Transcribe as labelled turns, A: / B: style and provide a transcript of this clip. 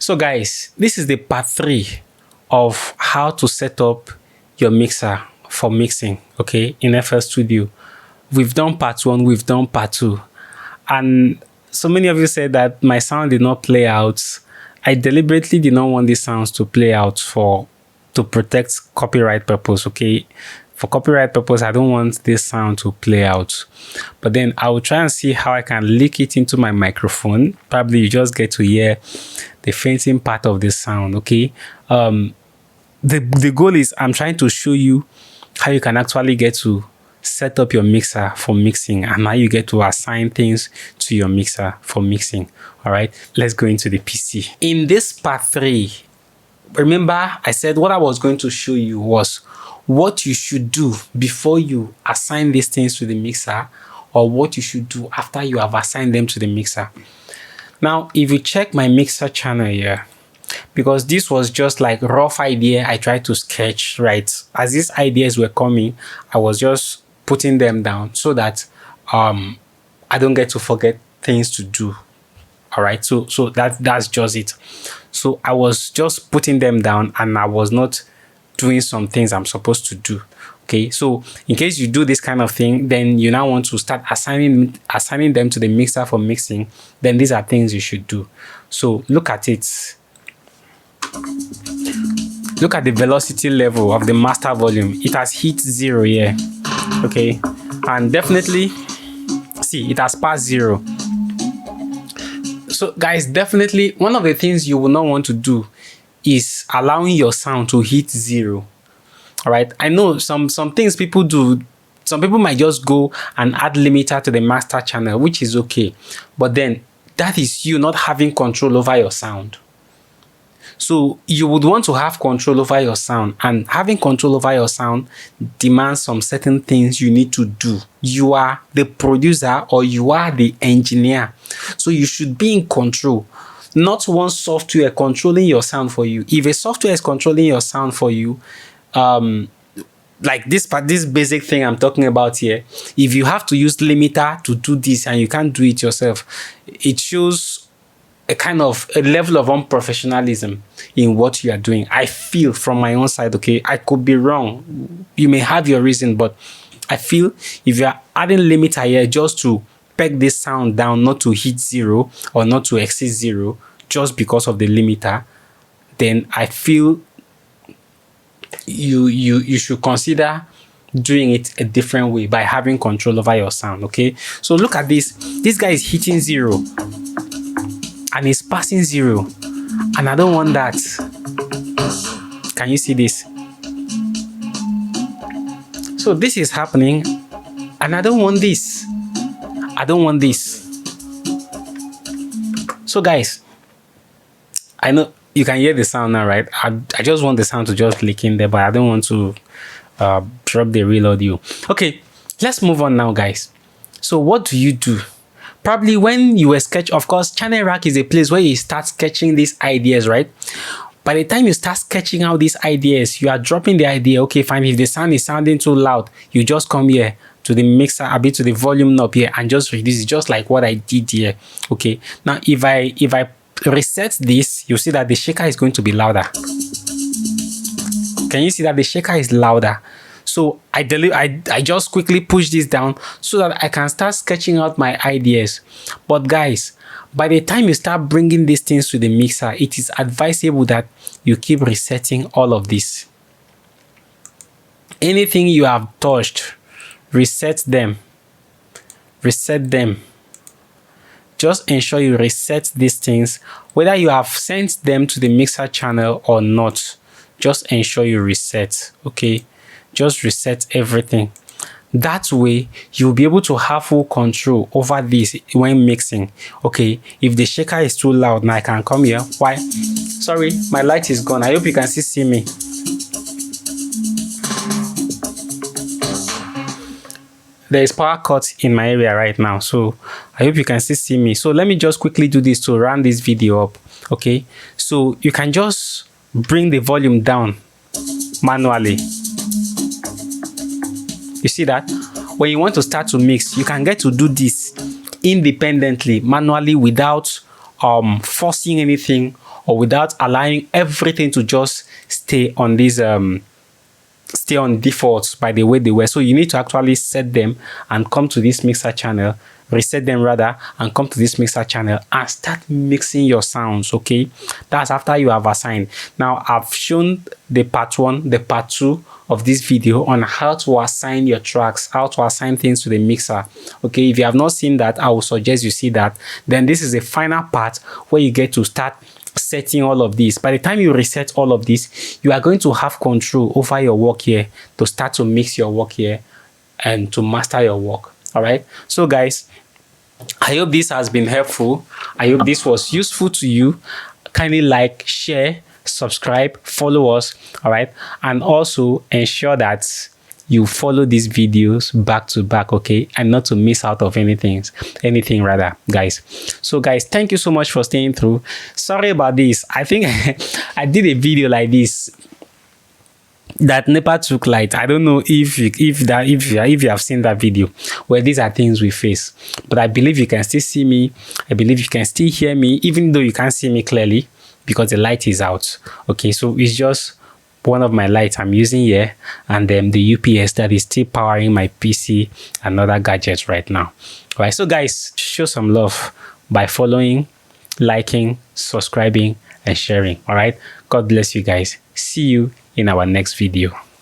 A: So guys, this is the part 3 of how to set up your mixer for mixing, okay, in FL Studio. We've done part 1, we've done part 2. And so many of you said that my sound did not play out. I deliberately did not want these sounds to play out to protect copyright purpose, okay? For copyright purpose, I don't want this sound to play out. But then I will try and see how I can leak it into my microphone. Probably you just get to hear the fainting part of the sound, okay? The goal is I'm trying to show you how you can actually get to set up your mixer for mixing and how you get to assign things to your mixer for mixing. All right, let's go into the PC. In this part 3, remember I said what I was going to show you was what you should do before you assign these things to the mixer, or what you should do after you have assigned them to the mixer. Now, if you check my mixer channel here, because this was just like rough idea I tried to sketch, right? As these ideas were coming, I was just putting them down so that I don't get to forget things to do. All right, so that's just it. So I was just putting them down and I was not doing some things I'm supposed to do. Okay, so in case you do this kind of thing, then you now want to start assigning them to the mixer for mixing, then these are things you should do. So look at it. Look at the velocity level of the master volume. It has hit 0 here. Okay, and definitely see it has passed 0. So guys, definitely one of the things you will not want to do is allowing your sound to hit 0. All right, I know some things people do. Some people might just go and add limiter to the master channel, which is okay, but then that is you not having control over your sound. So you would want to have control over your sound, and having control over your sound demands some certain things you need to do. You are the producer or you are the engineer, so you should be in control. Not one software controlling your sound for you. If a software is controlling your sound for you, like this basic thing I'm talking about here, if you have to use limiter to do this and you can't do it yourself, it shows a level of unprofessionalism in what you are doing. I feel from my own side, okay, I could be wrong. You may have your reason, but I feel if you are adding limiter here just to peg this sound down, not to hit 0 or not to exceed 0 just because of the limiter, then I feel you should consider doing it a different way by having control over your sound. Okay, so look at this. This guy is hitting 0 and he's passing 0, and I don't want that. Can you see this? So this is happening and I don't want this. I don't want this. So guys, I know you can hear the sound now, right? I just want the sound to just leak in there, but I don't want to drop the real audio. Okay, let's move on now, guys. So what do you do? Probably when you were sketch, of course, Channel Rack is a place where you start sketching these ideas, right? By the time you start sketching out these ideas, you are dropping the idea. Okay, fine. If the sound is sounding too loud, you just come here to the mixer, a bit to the volume knob here, and just reduce it, just like what I did here. Okay. Now, if I reset this, you see that the shaker is going to be louder. Can you see that the shaker is louder? So I just quickly push this down so that I can start sketching out my ideas. But guys, by the time you start bringing these things to the mixer, it is advisable that you keep resetting all of this. Anything you have touched, reset them. Reset them. Just ensure you reset these things, whether you have sent them to the mixer channel or not. Just ensure you reset, okay? Just reset everything. That way, you'll be able to have full control over this when mixing. Okay, if the shaker is too loud, now I can come here. Why? Sorry, my light is gone. I hope you can still see me. There is power cut in my area right now, so I hope you can still see me. So let me just quickly do this to round this video up. Okay, so you can just bring the volume down manually. You see that? When you want to start to mix, you can get to do this independently, manually, without forcing anything or without allowing everything to just stay on this stay on defaults by the way they were. So you need to actually set them and come to this mixer channel, reset them rather, and come to this mixer channel and start mixing your sounds. Okay, that's after you have assigned. Now I've shown the part 1, the part 2 of this video on how to assign your tracks, how to assign things to the mixer. Okay, if you have not seen that, I will suggest you see that. Then this is the final part where you get to start setting all of this. By the time you reset all of this, you are going to have control over your work here to start to mix your work here and to master your work. All right, so guys, I hope this has been helpful. I hope this was useful to you. Kindly like, share, subscribe, follow us. All right, and also ensure that you follow these videos back to back, okay, and not to miss out of anything rather, guys. So guys, thank you so much for staying through. Sorry about this. I think I did a video like this that NEPA took light. I don't know if you have seen that video, where these are things we face, but I believe you can still see me. I believe you can still hear me, even though you can't see me clearly because the light is out. Okay, so it's just one of my lights I'm using here, and then the UPS that is still powering my PC and other gadgets right now. All right, so guys, show some love by following, liking, subscribing, and sharing. All right, God bless you guys. See you in our next video.